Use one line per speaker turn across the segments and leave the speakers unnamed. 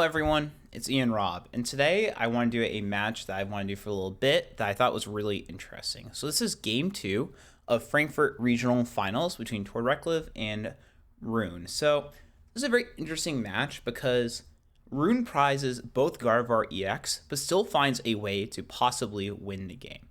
Hello everyone, it's Ian Robb, and today I want to do a match that I want to do for a little bit that I thought was really interesting. So this is game 2 of Frankfurt Regional Finals between Tord Reklev and Rune. So this is a very interesting match because Rune prizes both Gardevoir EX, but still finds a way to possibly win the game.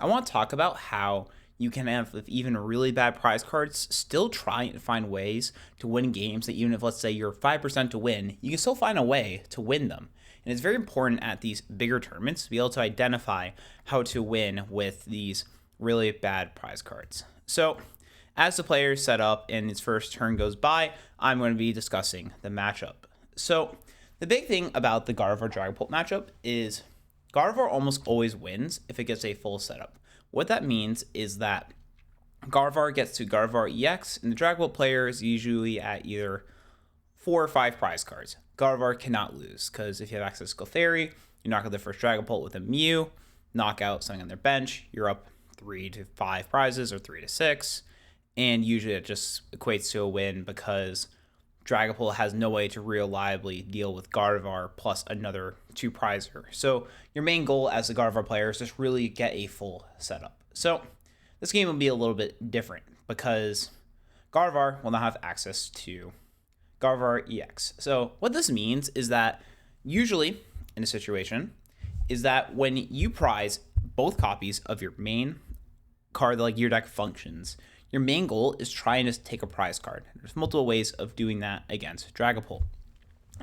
I want to talk about how you can have, with even really bad prize cards, still try and find ways to win games that even if, let's say, you're 5% to win, you can still find a way to win them. And it's very important at these bigger tournaments to be able to identify how to win with these really bad prize cards. So, as the player is set up and his first turn goes by, I'm going to be discussing the matchup. So, the big thing about the Gardevoir Dragapult matchup is Gardevoir almost always wins if it gets a full setup. What that means is that Gardevoir gets to Gardevoir EX, and the Dragapult player is usually at either 4 or 5 prize cards. Gardevoir cannot lose, because if you have access to Clefairy, you knock out the first Dragapult with a Mew, knock out something on their bench, you're up 3 to 5 prizes, or 3 to 6, and usually it just equates to a win because Dragapult has no way to reliably deal with Gardevoir plus another 2 prizer. So your main goal as a Gardevoir player is just really get a full setup. So this game will be a little bit different because Gardevoir will not have access to Gardevoir EX. So what this means is that usually in a situation is that when you prize both copies of your main card, like your deck functions, your main goal is trying to take a prize card. There's multiple ways of doing that against Dragapult.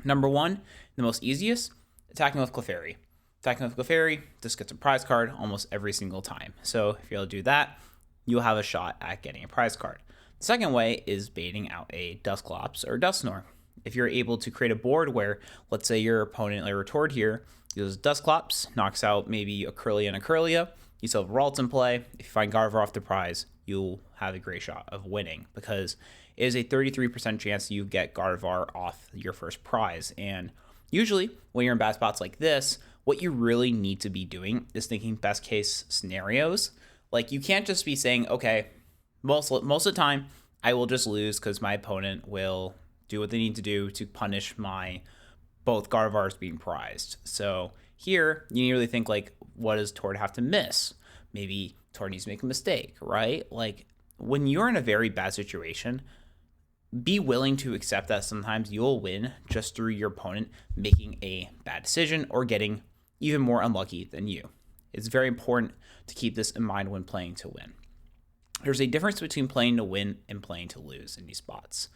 Number one, the most easiest, attacking with Clefairy. Attacking with Clefairy just gets a prize card almost every single time. So if you're able to do that, you'll have a shot at getting a prize card. The second way is baiting out a Dusclops or Dusknoir. If you're able to create a board where, let's say your opponent, like Retord here, uses Dusclops, knocks out maybe a Curlia and a Curlia, you still have Ralts in play. If you find Gardevoir off the prize, you'll have a great shot of winning because it is a 33% chance you get Gardevoir off your first prize. And usually when you're in bad spots like this, what you really need to be doing is thinking best case scenarios. Like you can't just be saying, okay, most of the time I will just lose because my opponent will do what they need to do to punish my both Gardevoirs being prized. So here you need to really think like, what does Tord have to miss? Maybe Tord needs to make a mistake, right? Like when you're in a very bad situation, be willing to accept that sometimes you'll win just through your opponent making a bad decision or getting even more unlucky than you. It's very important to keep this in mind when playing to win. There's a difference between playing to win and playing to lose in these spots.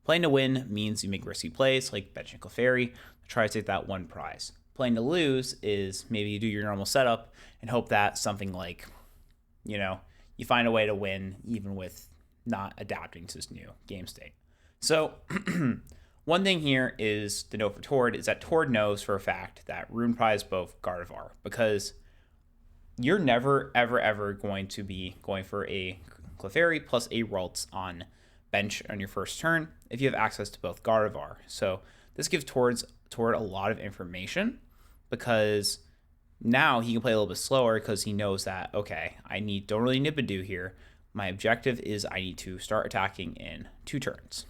Playing to win means you make risky plays like benching Clefairy, try to take that one prize. Playing to lose is maybe you do your normal setup and hope that something like, you find a way to win even with not adapting to this new game state. So one thing here is to note for Tord is that Tord knows for a fact that Rune prized both Gardevoir because you're never, ever, ever going to be going for a Clefairy plus a Ralts on bench on your first turn if you have access to both Gardevoir. So this gives Tord a lot of information because now he can play a little bit slower because he knows that, okay, don't really need Badoo here. My objective is I need to start attacking in 2 turns.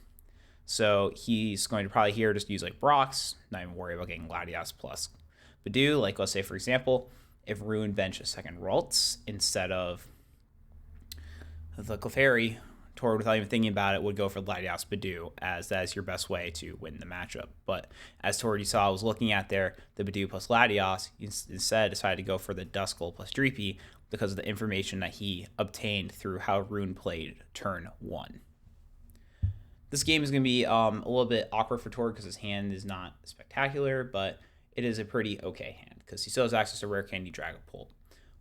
So he's going to probably here just use like Brox, not even worry about getting Latias plus Badoo. Like let's say, for example, if Rune bench a second Ralts instead of the Clefairy, Tord, without even thinking about it, would go for Latias Badoo as that is your best way to win the matchup. But as Tord, you saw, was looking at there, the Badoo plus Latias, he instead decided to go for the Duskull plus Dreepy because of the information that he obtained through how Rune played turn 1. This game is going to be a little bit awkward for Tord because his hand is not spectacular, but it is a pretty okay hand because he still has access to Rare Candy Dragapult.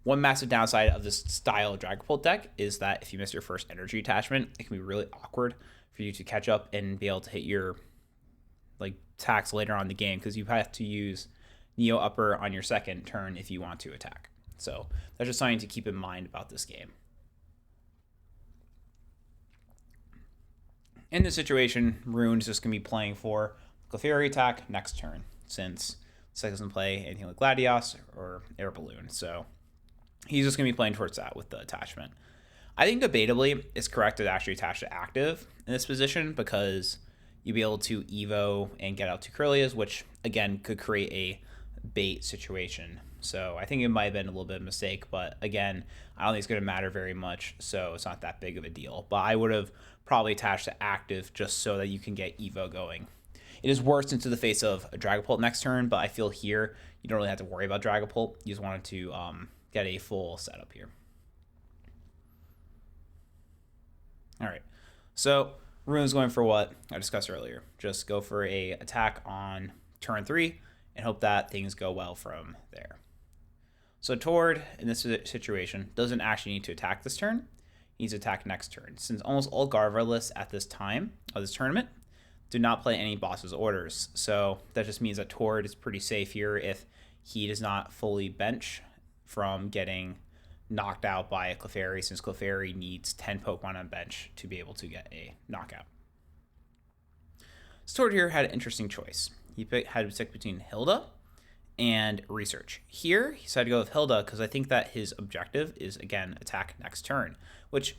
One massive downside of this style of Dragapult deck is that if you miss your first energy attachment, it can be really awkward for you to catch up and be able to hit your attacks later on in the game because you have to use Neo Upper on your second turn if you want to attack. So that's just something to keep in mind about this game. In this situation, Rune is just going to be playing for Clefairy attack next turn since Sec doesn't play anything like Latias or Air Balloon. So he's just going to be playing towards that with the attachment. I think debatably it's correct to actually attach to active in this position because you'd be able to Evo and get out 2 Kirlias, which again could create a bait situation. So I think it might have been a little bit of a mistake, but again, I don't think it's going to matter very much, so it's not that big of a deal. But I would have probably attached to active just so that you can get Evo going. It is worse into the face of a Dragapult next turn, but I feel here you don't really have to worry about Dragapult. You just wanted to get a full setup here. All right, so Rune's going for what I discussed earlier. Just go for a attack on turn 3 and hope that things go well from there. So Tord, in this situation, doesn't actually need to attack this turn. He needs to attack next turn. Since almost all Gardevoir lists at this time of this tournament do not play any boss's orders. So that just means that Tord is pretty safe here if he does not fully bench from getting knocked out by a Clefairy, since Clefairy needs 10 Pokemon on bench to be able to get a knockout. So Tord here had an interesting choice. He had to pick between Hilda and Research. Here, he decided to go with Hilda because I think that his objective is, again, attack next turn, which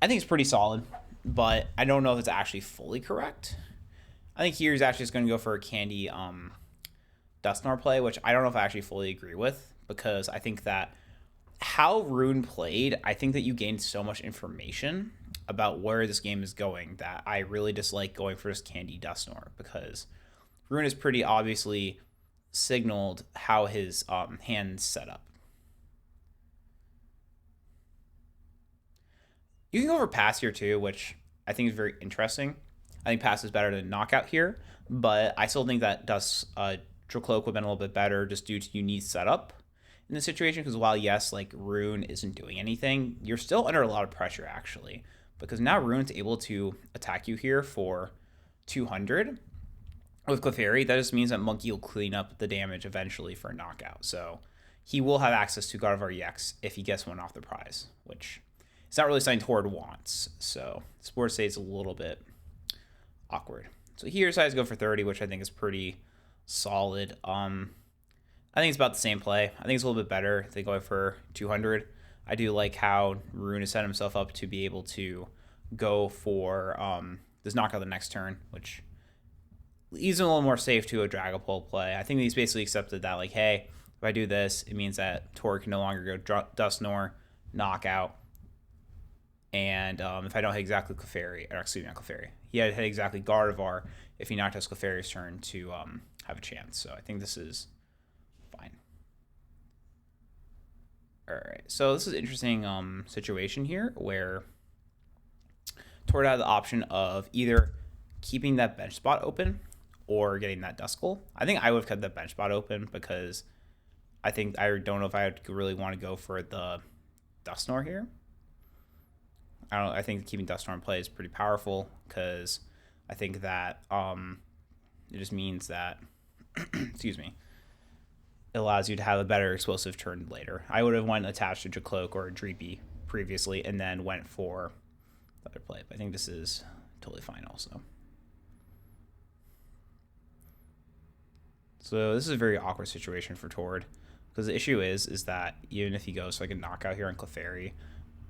I think is pretty solid, but I don't know if it's actually fully correct. I think here he's actually just going to go for a Candy Dusknoir play, which I don't know if I actually fully agree with, because I think that how Rune played, I think that you gained so much information about where this game is going that I really dislike going for this Candy Dusknoir, because Rune is pretty obviously signaled how his hand's set up. You can go for Pass here too, which I think is very interesting. I think Pass is better than Knockout here, but I still think that Dracloak would have been a little bit better just due to unique setup in this situation, because while yes, like Rune isn't doing anything, you're still under a lot of pressure actually, because now Rune's able to attack you here for 200 with Clefairy. That just means that Monkey will clean up the damage eventually for a knockout, so he will have access to Gardevoir EX if he gets one off the prize, which is not really something Tord wants, so Sport stays a little bit awkward. So he decides to go for 30, which I think is pretty solid. I think it's about the same play. I think it's a little bit better. They go for 200. I do like how Rune has set himself up to be able to go for this knockout the next turn, which leaves him a little more safe to a Dragapult play. I think he's basically accepted that, like, hey, if I do this, it means that Tord can no longer go Dusknoir, knockout, and if I don't hit exactly Clefairy, or excuse me, not Clefairy, he had hit exactly Gardevoir if he knocked out Clefairy's turn to have a chance. So I think this is fine. All right, so this is an interesting situation here where Tord had the option of either keeping that bench spot open or getting that Duskull. I think I would have kept that bench spot open because I don't know if I would really want to go for the Dusknoir here. I think keeping Dusknoir in play is pretty powerful because I think that it just means that excuse me, it allows you to have a better explosive turn later. I would have went attached to Dracloak or Dreepy previously and then went for the other play, but I think this is totally fine also. So this is a very awkward situation for Tord, because the issue is that even if he goes for like a knockout here on Clefairy,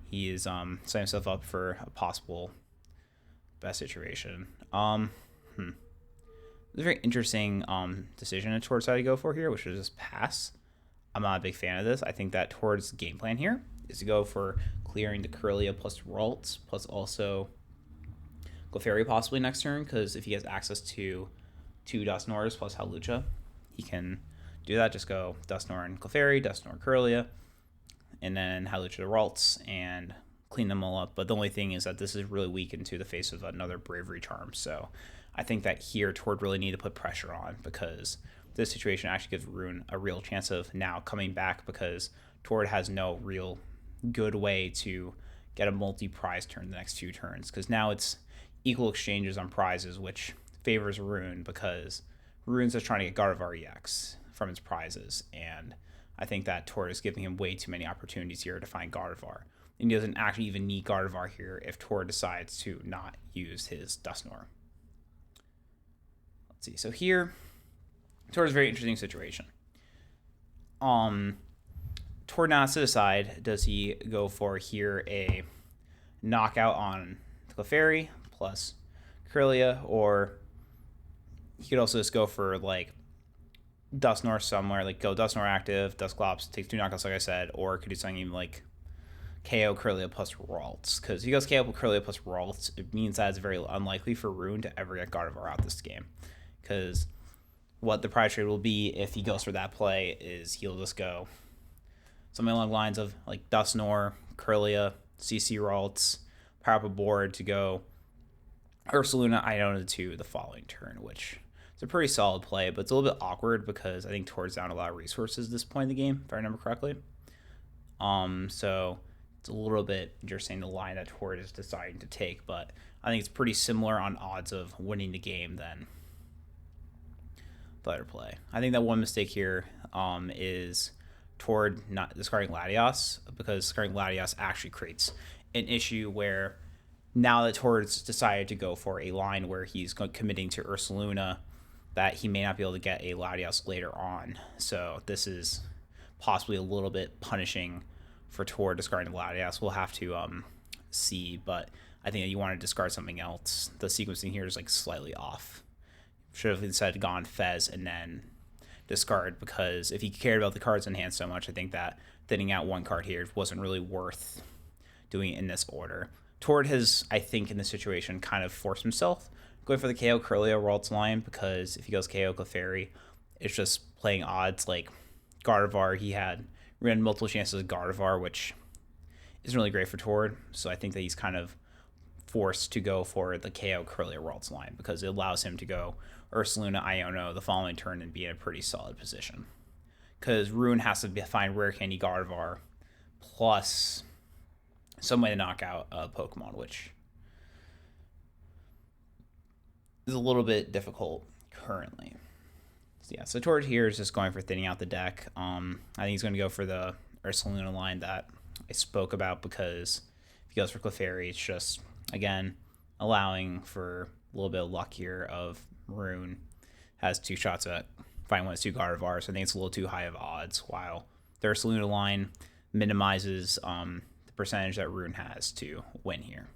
he is setting himself up for a possible best situation. It's a very interesting decision that Tord decided to go for here, which is just Pass. I'm not a big fan of this. I think that Tord's game plan here is to go for clearing the Kirlia plus Ralts, plus also Clefairy possibly next turn, because if he has access to 2 Dusknoirs plus Hawlucha, he can do that. Just go Dusknoir and Clefairy, Dusknoir Kirlia, and then Hawlucha to Ralts and clean them all up. But the only thing is that this is really weak into the face of another Bravery Charm. So I think that here Tord really need to put pressure on, because this situation actually gives Rune a real chance of now coming back, because Tord has no real good way to get a multi-prize turn the next 2 turns, because now it's equal exchanges on prizes, which favors Rune, because Rune's just trying to get Gardevoir EX from its prizes, and I think that Tord is giving him way too many opportunities here to find Gardevoir, and he doesn't actually even need Gardevoir here if Tord decides to not use his Dusknoir. Let's see, so here Tord is a very interesting situation. Tord now has to decide, does he go for here a knockout on Clefairy plus Kirlia, or he could also just go for like Dusknoir somewhere, like go Dusknoir active, Dusclops, takes 2 knockouts, like I said, or could do something even like KO Kirlia plus Ralts. Because if he goes KO Kirlia plus Ralts, it means that it's very unlikely for Rune to ever get Gardevoir out this game. Because what the prize trade will be if he goes for that play is he'll just go something along the lines of like Dusknoir, Kirlia, CC Ralts, power up a board to go Ursaluna Iona to the following turn, which is a pretty solid play, but it's a little bit awkward because I think Tord's down a lot of resources at this point in the game, if I remember correctly. So it's a little bit interesting the line that Tord is deciding to take, but I think it's pretty similar on odds of winning the game than the other play. I think that one mistake here is Tord not discarding Latias, because discarding Latias actually creates an issue where now that Tord's decided to go for a line where he's committing to Ursaluna, that he may not be able to get a Latias later on. So this is possibly a little bit punishing for Tord discarding the Latias. We'll have to see, but I think that you want to discard something else. The sequencing here is like slightly off. Should have instead gone Fez and then discard, because if he cared about the cards in hand so much, I think that thinning out one card here wasn't really worth doing it in this order. Tord has, I think, in this situation, kind of forced himself going for the KO Kirlia Ralts line, because if he goes KO Clefairy, it's just playing odds. Like Gardevoir, he had multiple chances of Gardevoir, which isn't really great for Tord. So I think that he's kind of forced to go for the KO Kirlia Ralts line, because it allows him to go Ursaluna Iono the following turn and be in a pretty solid position. Because Rune has to find Rare Candy Gardevoir plus some way to knock out a Pokemon, which is a little bit difficult currently. So yeah, so Tord here is just going for thinning out the deck. I think he's going to go for the Ursaluna line that I spoke about, because if he goes for Clefairy, it's just, again, allowing for a little bit of luck here of Rune has 2 shots at finding 1 of 2 Gardevoir, so I think it's a little too high of odds, while the Ursaluna line minimizes the percentage that Rune has to win here.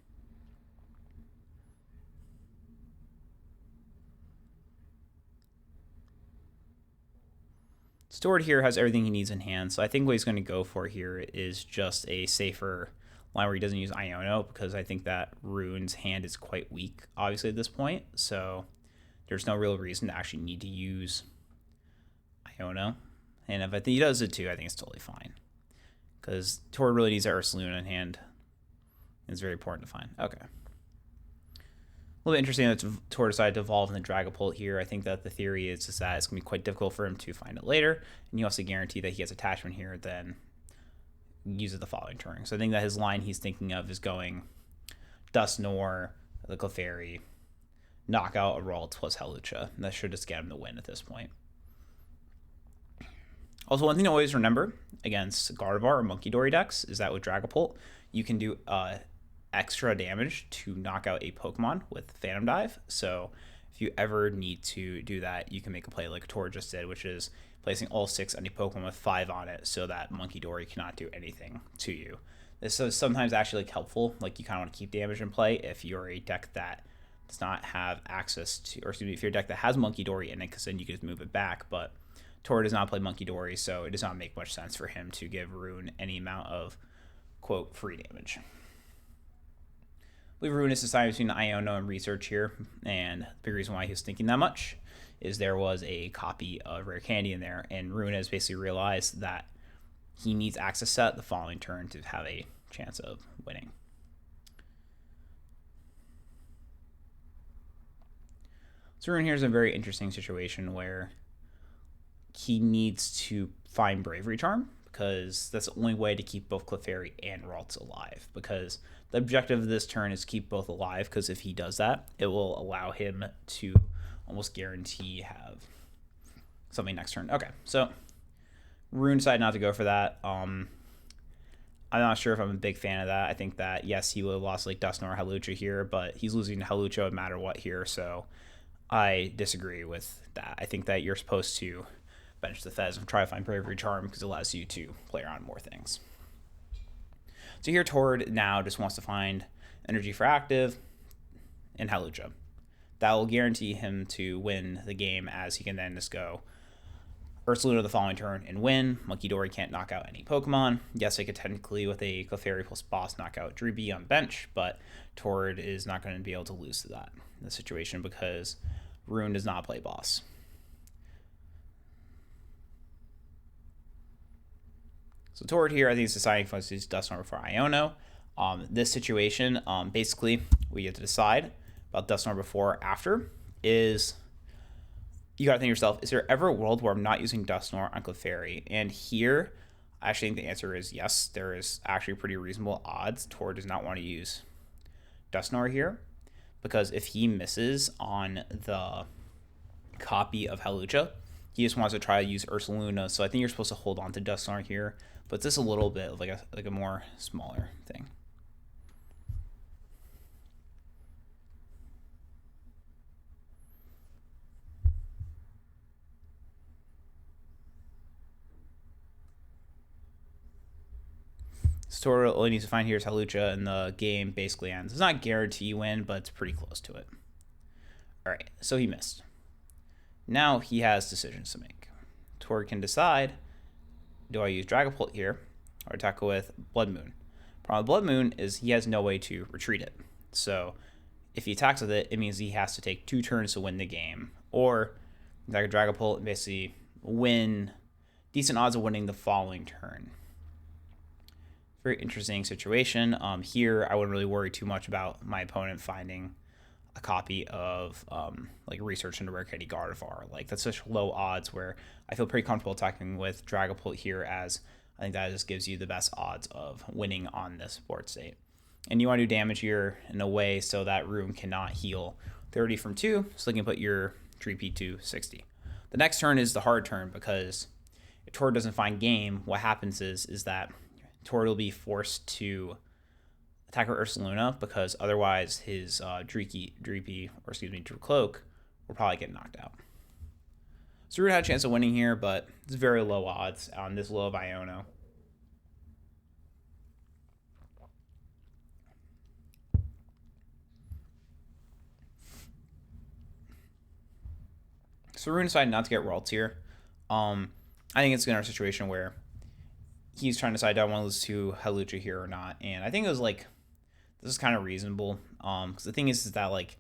Tord here has everything he needs in hand, so I think what he's going to go for here is just a safer line where he doesn't use Iono, because I think that Rune's hand is quite weak, obviously, at this point, so there's no real reason to actually need to use Iono. And if I think he does it too, I think it's totally fine, because Tord really needs that Ursaluna in hand. It's very important to find. Okay. A little bit interesting that Tord decided to evolve in the Dragapult here. I think that the theory is that it's going to be quite difficult for him to find it later, and you also guarantee that he has attachment here, then use it the following turn. So I think that his line he's thinking of is going Dusknoir, the Clefairy, knock out a Ralts plus Hawlucha. And that should just get him the win at this point. Also, one thing to always remember against Gardevoir or Monkey decks is that with Dragapult, you can do extra damage to knock out a Pokemon with Phantom Dive. So if you ever need to do that, you can make a play like Tord just did, which is placing all 6 on a Pokemon with 5 on it, so that Monkey Dory cannot do anything to you. This is sometimes actually helpful. Like, you kind of want to keep damage in play if you're a deck that does not have access to, or excuse me, if you're a deck that has Monkey Dory in it, because then you can just move it back. But Tord does not play Monkey Dory, so it does not make much sense for him to give Rune any amount of, quote, free damage. I believe Rune is deciding between Iono and Research here, and the big reason why he's thinking that much is there was a copy of Rare Candy in there, and Rune has basically realized that he needs access set the following turn to have a chance of winning. So Rune here is a very interesting situation where he needs to find Bravery Charm, because that's the only way to keep both Clefairy and Ralts alive, because the objective of this turn is to keep both alive, because if he does that, it will allow him to almost guarantee have something next turn. Okay, so Rune decided not to go for that. I'm not sure if I'm a big fan of that. I think that, yes, he would have lost like Dusknoir or Hawlucha here, but he's losing to Hawlucha no matter what here, so I disagree with that. I think that you're supposed to bench the Fez and try to find Bravery Charm, because it allows you to play around more things. So here Tord now just wants to find Energy for active and Hawlucha. that will guarantee him to win the game, as he can then just go Ursaluna the following turn and win. Monkey Dory can't knock out any Pokemon. Yes, I could technically, with a Clefairy plus Boss, knock out Dreepy on bench, but Tord is not going to be able to lose to that in this situation because Rune does not play Boss. So Tord here, I think, is deciding if he wants to use Dusknoir before Iono. This situation, basically, we get to decide about Dusknoir before or after is... You gotta think to yourself, is there ever a world where I'm not using Dusknoir on Clefairy? And here, I actually think the answer is yes. There is actually pretty reasonable odds Tord does not want to use Dusknoir here, because if he misses on the copy of Hawlucha, he just wants to try to use Ursaluna. So I think you're supposed to hold on to Dusknoir here, but it's just a little bit of like a more smaller thing. So all he needs to find here is Hawlucha, and the game basically ends. It's not guarantee you win, but it's pretty close to it. All right, so he missed. Now he has decisions to make. Tord can decide, do I use Dragapult here or attack with Blood Moon? Problem with Blood Moon is he has no way to retreat it. So if he attacks with it, it means he has to take 2 turns to win the game. Or attack a Dragapult and basically win decent odds of winning the following turn. Very interesting situation. Here, I wouldn't really worry too much about my opponent finding a copy of like Research into Rare Candy Gardevoir. Like, that's such low odds where I feel pretty comfortable attacking with Dragapult here, as I think that just gives you the best odds of winning on this board state. And you want to do damage here in a way so that Rune cannot heal 30 from 2, so they can put your Dreepy to 60. The next turn is the hard turn, because if Tord doesn't find game, what happens is that Tord will be forced to attack her Ursaluna, because otherwise his Dreepy Cloak will probably get knocked out. So Rune had a chance of winning here, but it's very low odds on this low of Iono. So Rune decided not to get Ralts here. I think it's in our situation where he's trying to decide, do I want to lose to Hawlucha here or not? And I think it was like, this is kind of reasonable. Because the thing is that, like,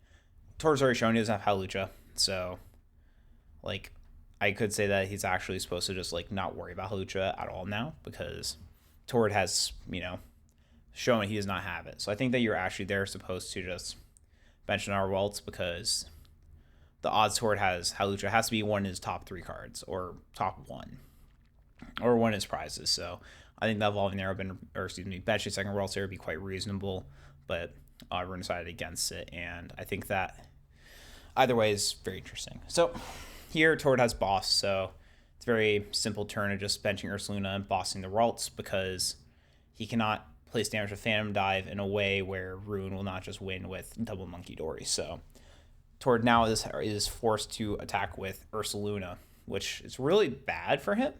Tord's already shown he doesn't have Hawlucha. So, like, I could say that he's actually supposed to just, like, not worry about Hawlucha at all now, because Tord has, you know, shown he does not have it. So I think that you're actually there supposed to just bench our Waltz, because the odds Tord has Hawlucha has to be one of his top 3 cards, or top 1. Or one of his prizes. So I think that Evolving Arrow, benching second World Series would be quite reasonable, but Rune decided against it, and I think that either way is very interesting. So here Tord has Boss, so it's a very simple turn of just benching Ursaluna and bossing the Ralts, because he cannot place damage with Phantom Dive in a way where Rune will not just win with double Monkey Dory. So Tord now is forced to attack with Ursaluna, which is really bad for him,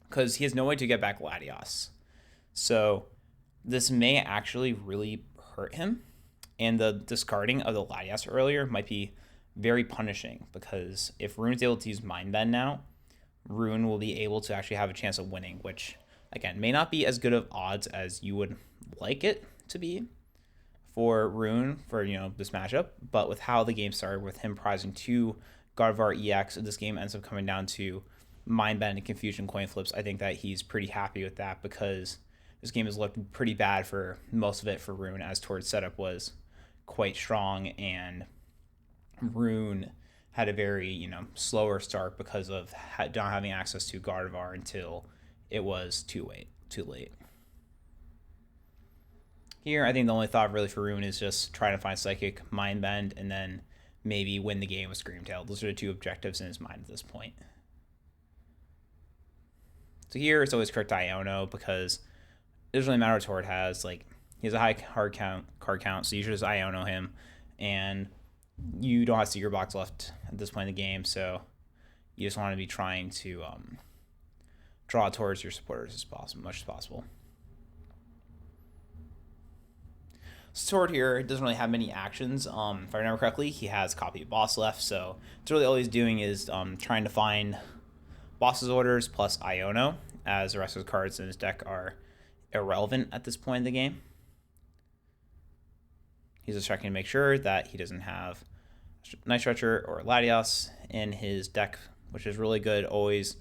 because he has no way to get back Latios. So this may actually really hurt him, and the discarding of the Latios earlier might be very punishing, because if Rune's able to use Mind Bend now, Rune will be able to actually have a chance of winning, which, again, may not be as good of odds as you would like it to be for Rune for, you know, this matchup. But with how the game started, with him prizing 2 Gardevoir EX, this game ends up coming down to Mind Bend and Confusion coin flips. I think that he's pretty happy with that, because this game has looked pretty bad for most of it for Rune, as Tord's setup was quite strong, and Rune had a very, you know, slower start because of not having access to Gardevoir until it was too late. Here, I think the only thought really for Rune is just trying to find Psychic, Mind Bend, and then maybe win the game with Screamtail. Those are the 2 objectives in his mind at this point. So here, it's always correct Iono, because it doesn't really matter what Tord has. Like, he has a high card count, so you should just Iono him, and you don't have Secret Box left at this point in the game, so you just want to be trying to draw towards your supporters as much as possible. Sword here doesn't really have many actions. If I remember correctly, he has copy of boss left, so it's really all he's doing is trying to find boss's orders plus Iono, as the rest of his cards in his deck are irrelevant at this point in the game. He's just checking to make sure that he doesn't have Night Stretcher or Latios in his deck, which is really good always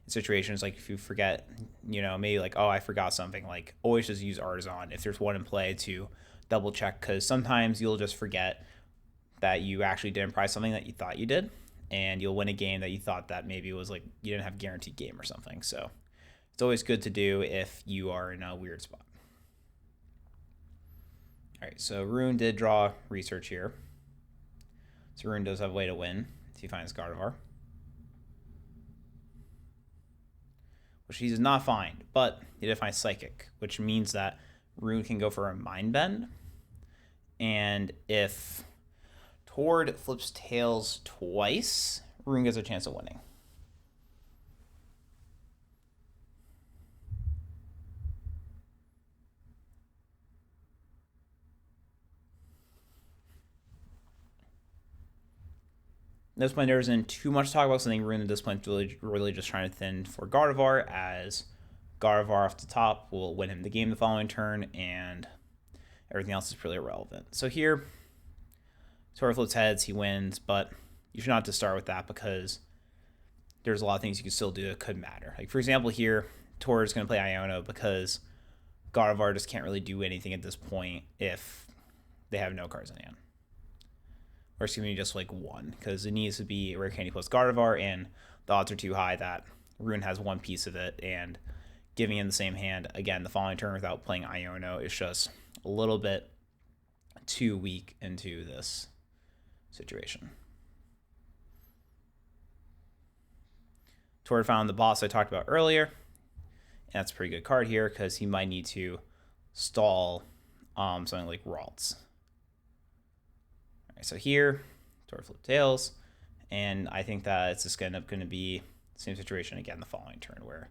in situations like if you forget, maybe like, oh, I forgot something, like always just use Artisan if there's one in play to double check, because sometimes you'll just forget that you actually didn't prize something that you thought you did, and you'll win a game that you thought that maybe was like you didn't have guaranteed game or something. So it's always good to do if you are in a weird spot. All right, so Rune did draw research here. So Rune does have a way to win if he finds Gardevoir, which he does not find, but he did find Psychic, which means that Rune can go for a Mind Bend. And if Tord flips tails twice, Rune gets a chance of winning. At this point, there isn't too much to talk about. Something Rune at this point really just trying to thin for Gardevoir, as Gardevoir off the top will win him the game the following turn, and everything else is pretty irrelevant. So here, Tord flips heads, he wins, but you should not just start with that because there's a lot of things you can still do that could matter. Like, for example, here, Tord is going to play Iono because Gardevoir just can't really do anything at this point if they have no cards in hand. Or excuse me, just like one, because it needs to be Rare Candy plus Gardevoir, and the odds are too high that Rune has one piece of it, and giving him the same hand again the following turn without playing Iono is just a little bit too weak into this situation. Tord found the boss I talked about earlier, and that's a pretty good card here because he might need to stall something like Ralts. All right, so here, Tord flip tails, and I think that it's just going to be the same situation again the following turn, where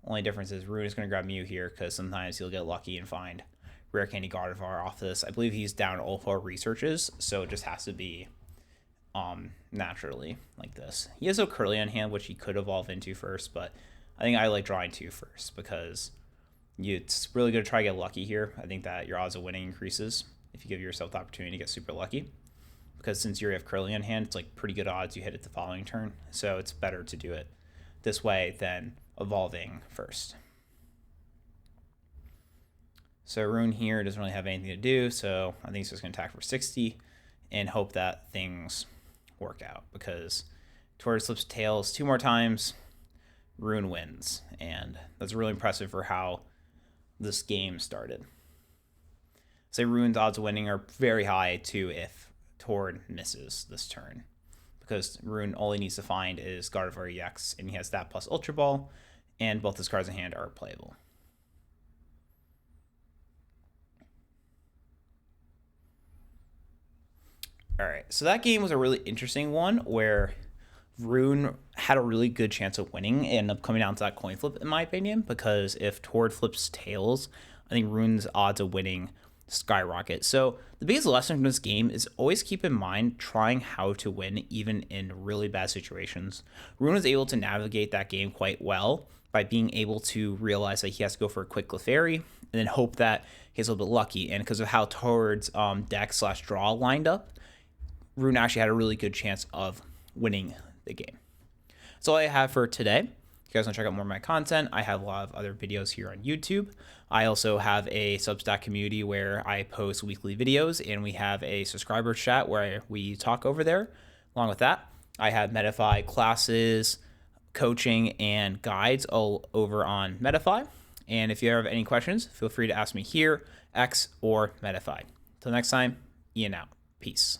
only difference is Rune is going to grab Mew here because sometimes he'll get lucky and find Rare Candy Gardevoir off this. I believe he's down all 4 researches, so it just has to be naturally like this. He has a Curly on hand, which he could evolve into first, but I think I like drawing 2 first because it's really good to try to get lucky here. I think that your odds of winning increases if you give yourself the opportunity to get super lucky, because since you have Curly on hand, it's like pretty good odds you hit it the following turn, so it's better to do it this way than evolving first. So Rune here doesn't really have anything to do, so I think he's just going to attack for 60 and hope that things work out, because Tord slips tails 2 more times, Rune wins, and that's really impressive for how this game started. Say Rune's odds of winning are very high too if Tord misses this turn, because Rune all he needs to find is Gardevoir EX, and he has that plus Ultra Ball, and both his cards in hand are playable. All right, so that game was a really interesting one where Rune had a really good chance of winning and ended up coming down to that coin flip, in my opinion, because if Tord flips tails, I think Rune's odds of winning skyrocket. So the biggest lesson from this game is always keep in mind trying how to win even in really bad situations. Rune was able to navigate that game quite well by being able to realize that he has to go for a quick Clefairy and then hope that he gets a little bit lucky. And because of how Tord's deck / draw lined up, Rune actually had a really good chance of winning the game. That's all I have for today. If you guys want to check out more of my content, I have a lot of other videos here on YouTube. I also have a Substack community where I post weekly videos, and we have a subscriber chat where we talk over there. Along with that, I have Metafy classes, coaching, and guides all over on Metafy. And if you have any questions, feel free to ask me here, X, or Metafy. Until next time, Ian out. Peace.